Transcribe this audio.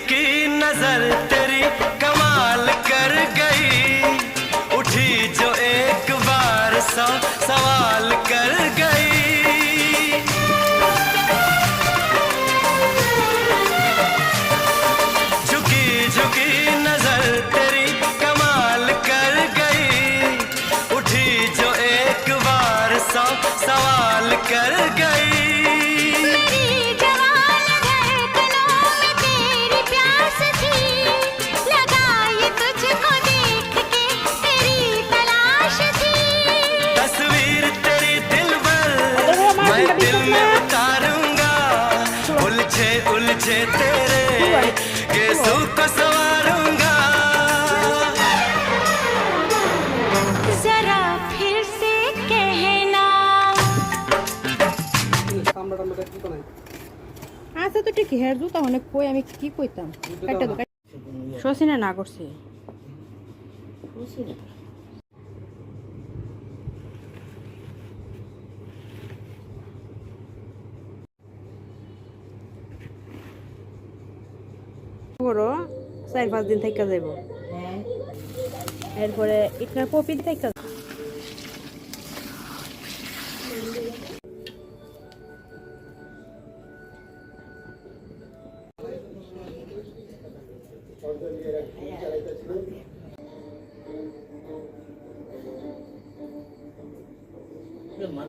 झुकी नजर तेरी कमाल कर गई, उठी जो एक बार सौ सवाल कर गई। झुकी झुकी नजर तेरी कमाल कर गई, उठी जो एक बार सौ सवाल कर गई। उलझे तेरे गेसों को संवारूंगा। जरा फिर से कहना। আচ্ছা তো ঠিক হেয়ার জুতা অনেক কই আমি কি কইতাম কাটটা তো শোসিনা না করছে বড় 4-5 দিন থেকে যাইব এরপরে ইটনা কপি থেকে